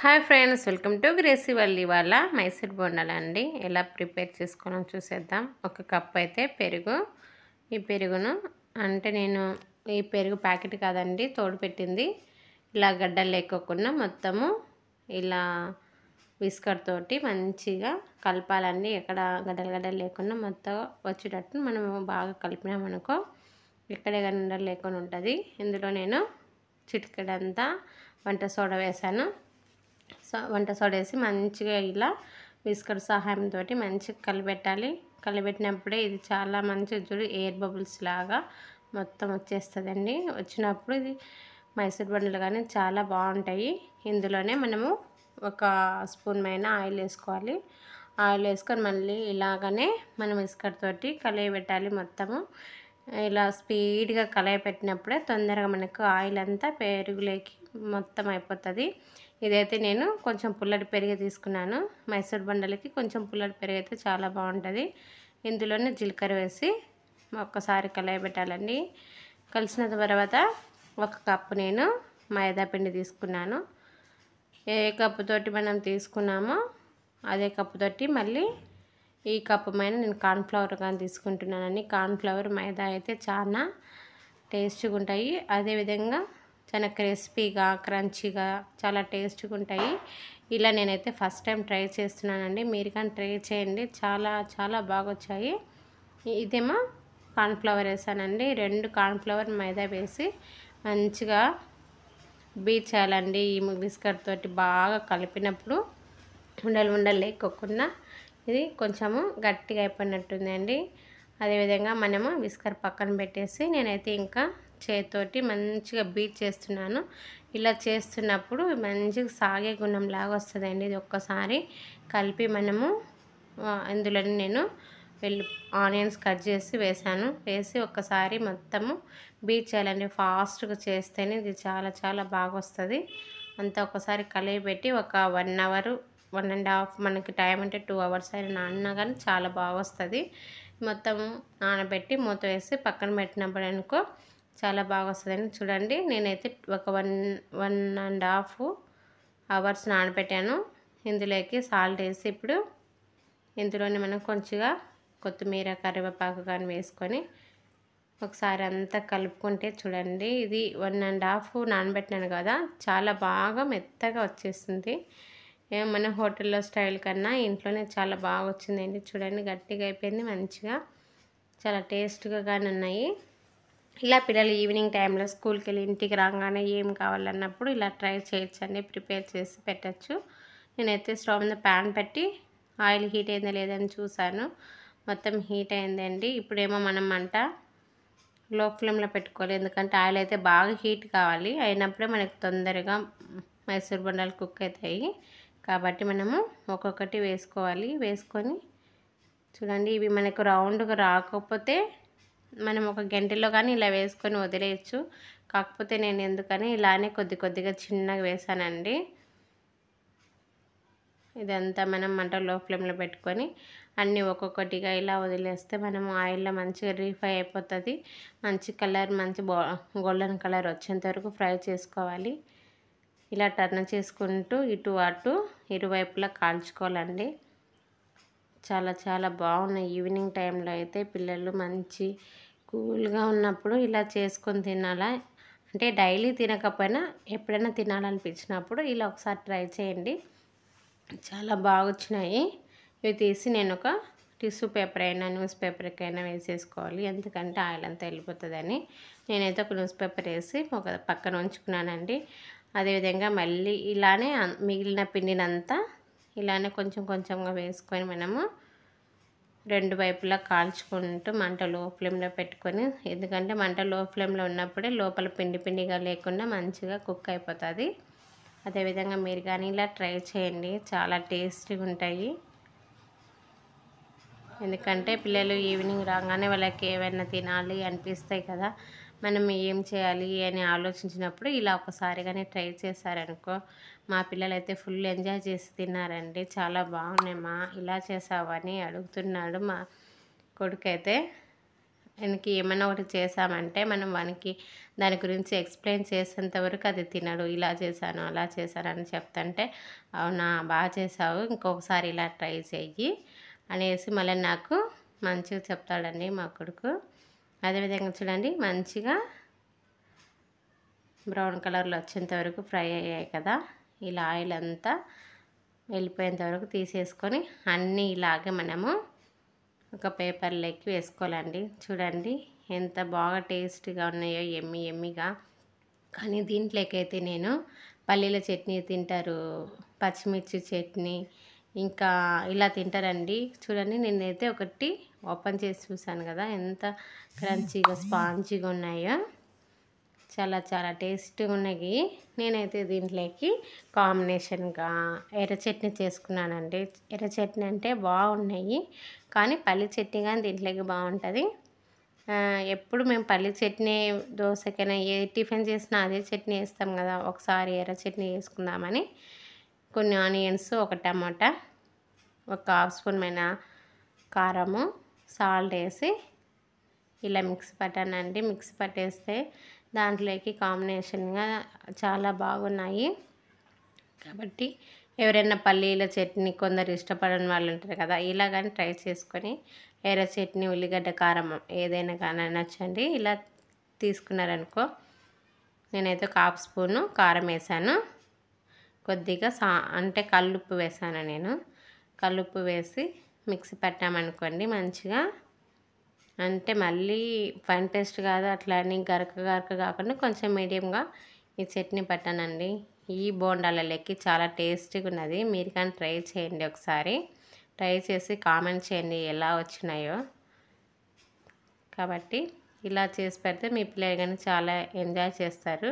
Hi friends, welcome to Gracie Valli. వాళ్ళ మైసూర్ బోండాలండి ఎలా prepare చేసుకోవాలని చూసేద్దాం. ఒక కప్ అయితే పెరుగు. ఈ పెరుగును నేను ఈ పెరుగు ప్యాకెట్ కాదండి, తోడు పెట్టింది. ఇలా గడ్డలు లేకోకుండా మొత్తము ఇలా విస్కర్ తోటి మంచిగా కలపాలండి. ఎక్కడ గడ్డలు లేకుండా మొత్తం వచ్చేటట్టు మనం బాగా కలిపినామనుకో ఎక్కడే గడ్డలు లేకుండా ఉంటుంది. ఇందులో నేను చిటికెడంతా వంట సోడా వేసాను. వంట సోడా వేసి మంచిగా ఇలా విస్కర్ సహాయంతో మంచిగా కలిపెట్టాలి. కలిపెట్టినప్పుడే ఇది చాలా మంచి చూడు ఎయిర్ బబుల్స్ లాగా మొత్తం వచ్చేస్తుందండి. వచ్చినప్పుడు ఇది మైసూర్ బండలు కానీ చాలా బాగుంటాయి. ఇందులోనే మనము ఒక స్పూన్ పైన ఆయిల్ వేసుకోవాలి. ఆయిల్ వేసుకొని మళ్ళీ ఇలాగనే మనం విస్కర్ తోటి కలియబెట్టాలి. మొత్తము ఇలా స్పీడ్గా కలియపెట్టినప్పుడే తొందరగా మనకు ఆయిల్ అంతా పెరుగులోకి మొత్తం అయిపోతుంది. ఇదైతే నేను కొంచెం పుల్లటి పెరుగు తీసుకున్నాను. మైసూర్ బండలకి కొంచెం పుల్లటి పెరుగు అయితే చాలా బాగుంటుంది. ఇందులోనే జీలకర్ర వేసి ఒక్కసారి కలయబెట్టాలండి. కలిసిన తర్వాత ఒక కప్పు నేను మైదా పిండి తీసుకున్నాను. ఏ కప్పుతోటి మనం తీసుకున్నామో అదే కప్పుతోటి మళ్ళీ ఈ కప్పు పైన నేను కార్న్ఫ్లవర్ కానీ తీసుకుంటున్నానండి. కార్న్ఫ్లవర్ మైదా అయితే చాలా టేస్ట్గా ఉంటాయి. అదేవిధంగా చాలా క్రిస్పీగా క్రంచీగా చాలా టేస్ట్గా ఉంటాయి. ఇలా నేనైతే ఫస్ట్ టైం ట్రై చేస్తున్నానండి. మీరు కానీ ట్రై చేయండి, చాలా చాలా బాగా వచ్చాయి. ఇదేమో కార్న్ఫ్లవర్ వేసానండి. 2 కార్న్ఫ్లవర్ మైదా వేసి మంచిగా బీట్ చేయాలండి. ఈ విస్కర్ తోటి బాగా కలిపినప్పుడు ఉండలు లేకోకుండా ఇది కొంచెము గట్టిగా అయిపోయినట్టుందండి. అదేవిధంగా మనము విస్కర్ పక్కన పెట్టేసి నేనైతే ఇంకా చేతితోటి మంచిగా బీట్ చేస్తున్నాను. ఇలా చేస్తున్నప్పుడు మంచిగా సాగే గుణంలాగా వస్తుందండి. ఇది ఒక్కసారి కలిపి మనము ఇందులోనే నేను ఆనియన్స్ కట్ చేసి వేసాను. వేసి ఒక్కసారి మొత్తము బీట్ చేయాలండి. ఫాస్ట్గా చేస్తేనే ఇది చాలా చాలా బాగా వస్తుంది. అంతా ఒకసారి కలిపి ఒక 1 అవర్ 1.5 మనకి టైం అంటే 2 అవర్స్ అయినా నానినా కానీ చాలా బాగా వస్తుంది. మొత్తం నానబెట్టి మూత వేసి పక్కన పెట్టినప్పుడు అనుకో చాలా బాగా వస్తుందండి. చూడండి నేనైతే ఒక 1.5 అవర్స్ నానబెట్టాను. ఇందులోకి సాల్ట్ వేసి ఇప్పుడు ఇందులోనే మనం కొంచెంగా కొత్తిమీర కరివేపాకు కానీ వేసుకొని ఒకసారి అంతా కలుపుకుంటే చూడండి ఇది 1.5 నానబెట్టినాను కదా, చాలా బాగా మెత్తగా వచ్చేస్తుంది. మన హోటల్లో స్టైల్ కన్నా ఇంట్లోనే చాలా బాగా వచ్చిందండి. చూడండి గట్టిగా అయిపోయింది, మంచిగా చాలా టేస్ట్గా కానీ ఉన్నాయి. ఇలా పిల్లలు ఈవినింగ్ టైంలో స్కూల్కి వెళ్ళి ఇంటికి రాగానే ఏం కావాలన్నప్పుడు ఇలా ట్రై చేయొచ్చండి, ప్రిపేర్ చేసి పెట్టచ్చు. నేనైతే స్టవ్ మీద ప్యాన్ పెట్టి ఆయిల్ హీట్ అయిందా లేదని చూశాను. మొత్తం హీట్ అయిందండి. ఇప్పుడేమో మనం మంట లో ఫ్లేమ్లో పెట్టుకోవాలి. ఎందుకంటే ఆయిల్ అయితే బాగా హీట్ కావాలి, అయినప్పుడే మనకి తొందరగా మైసూర్ బొండాలు కుక్ అవుతాయి. కాబట్టి మనము ఒక్కొక్కటి వేసుకోవాలి. వేసుకొని చూడండి ఇవి మనకు రౌండ్గా రాకపోతే మనం ఒక గంటలో కానీ ఇలా వేసుకొని వదిలేయచ్చు. కాకపోతే నేను ఎందుకని ఇలానే కొద్దిగా చిన్నగా వేసానండి. ఇదంతా మనం మంట లో ఫ్లేమ్లో పెట్టుకొని అన్నీ ఒక్కొక్కటిగా ఇలా వదిలేస్తే మనం ఆయిల్లో మంచిగా రీఫ్రై అయిపోతుంది. మంచి కలర్ మంచి గోల్డెన్ కలర్ వచ్చేంత వరకు ఫ్రై చేసుకోవాలి. ఇలా టర్న్ చేసుకుంటూ ఇటు అటు ఇరువైపులా కాల్చుకోవాలండి. చాలా చాలా బాగున్నాయి. ఈవినింగ్ టైంలో అయితే పిల్లలు మంచి కూల్గా ఉన్నప్పుడు ఇలా చేసుకొని తినాలా. అంటే డైలీ తినకపోయినా ఎప్పుడైనా తినాలనిపించినప్పుడు ఇలా ఒకసారి ట్రై చేయండి. చాలా బాగా వచ్చినాయి. ఇవి తీసి నేను ఒక టిష్యూ పేపర్ అయినా న్యూస్ పేపర్కైనా వేసేసుకోవాలి, ఎందుకంటే ఆయిల్ అంతా వెళ్ళిపోతుందని. నేనైతే ఒక న్యూస్ పేపర్ వేసి ఒక పక్కన ఉంచుకున్నానండి. అదేవిధంగా మళ్ళీ ఇలానే మిగిలిన పిండినంతా ఇలానే కొంచెం కొంచెంగా వేసుకొని మనము 2 వైపులా కాల్చుకుంటూ మంట లో ఫ్లేమ్లో పెట్టుకొని, ఎందుకంటే మంట లో ఫ్లేమ్లో ఉన్నప్పుడే లోపల పిండిగా లేకుండా మంచిగా కుక్ అయిపోతుంది. అదేవిధంగా మీరు కానీ ఇలా ట్రై చేయండి, చాలా టేస్టీగా ఉంటాయి. ఎందుకంటే పిల్లలు ఈవినింగ్ రాగానే వాళ్ళకి ఏమైనా తినాలి అనిపిస్తాయి కదా, మనం ఏం చేయాలి అని ఆలోచించినప్పుడు ఇలా ఒకసారి కానీ ట్రై చేశారనుకో మా పిల్లలు అయితే ఫుల్ ఎంజాయ్ చేసి తిన్నారండి. చాలా బాగున్నాయి మా, ఇలా చేసావని అడుగుతున్నాడు మా కొడుకు అయితే. ఆయనకి ఏమైనా ఒకటి చేసామంటే మనం వానికి దాని గురించి ఎక్స్ప్లెయిన్ చేసేంత వరకు అది తినడు. ఇలా చేశాను, అలా చేశాను అని చెప్తుంటే, అవునా బాగా చేసావు, ఇంకొకసారి ఇలా ట్రై చెయ్యి అనేసి మళ్ళీ నాకు మంచిగా చెప్తాడండి మా కొడుకు. అదేవిధంగా చూడండి, మంచిగా బ్రౌన్ కలర్లో వచ్చేంత వరకు ఫ్రై అయ్యాయి కదా. ఇలా ఆయిల్ అంతా వెళ్ళిపోయేంత వరకు తీసేసుకొని అన్నీ ఇలాగే మనము ఒక పేపర్లోకి వేసుకోవాలండి. చూడండి ఎంత బాగా టేస్ట్గా ఉన్నాయో, ఎమ్మిగా. కానీ దీంట్లోకి అయితే నేను పల్లీల చట్నీ తింటారు, పచ్చిమిర్చి చట్నీ, ఇంకా ఇలా తింటారండి. చూడండి నేనైతే ఒకటి ఓపెన్ చేసి చూసాను కదా, ఎంత క్రంచీగా స్పాంజీగా ఉన్నాయో, చాలా చాలా టేస్టీగా ఉన్నాయి. నేనైతే దీంట్లోకి కాంబినేషన్గా ఎర్ర చట్నీ చేసుకున్నానండి. ఎర్ర చట్నీ అంటే బాగున్నాయి, కానీ పల్లి చట్నీ కానీ దీంట్లోకి బాగుంటుంది. ఎప్పుడు మేము పల్లి చట్నీ దోశకైనా ఏ టిఫిన్ చేసినా అదే చట్నీ వేస్తాం కదా, ఒకసారి ఎర్ర చట్నీ వేసుకుందామని కొన్ని ఆనియన్స్, ఒక టమాటా, ఒక హాఫ్ స్పూన్ మైన కారము, సాల్ట్ వేసి ఇలా మిక్సీ పట్టానండి. మిక్సీ పట్టేస్తే దాంట్లోకి కాంబినేషన్గా చాలా బాగున్నాయి. కాబట్టి ఎవరైనా పల్లీల చట్నీ కొందరు ఇష్టపడని వాళ్ళు ఉంటారు కదా, ఇలా కానీ ట్రై చేసుకొని ఎర్ర చట్నీ, ఉల్లిగడ్డ కారం ఏదైనా కానీ అనొచ్చండి. ఇలా తీసుకున్నారనుకో, నేనైతే ఒక హాఫ్ స్పూను కారం వేసాను, కొద్దిగా అంటే కల్లుప్పు వేసాను. నేను కల్లుప్పు వేసి మిక్సీ పట్టామనుకోండి మంచిగా, అంటే మళ్ళీ ఫైన్ పేస్ట్ కాదు, అట్లా అని గరక కాకుండా కొంచెం మీడియంగా ఈ చట్నీ పట్టానండి. ఈ బోండాలలోకి చాలా టేస్టీగా ఉన్నది. మీరు కానీ ట్రై చేయండి, ఒకసారి ట్రై చేసి కామెంట్ చేయండి ఎలా వచ్చినాయో. కాబట్టి ఇలా చేసి పెడితే మీ పిల్లలు కానీ చాలా ఎంజాయ్ చేస్తారు.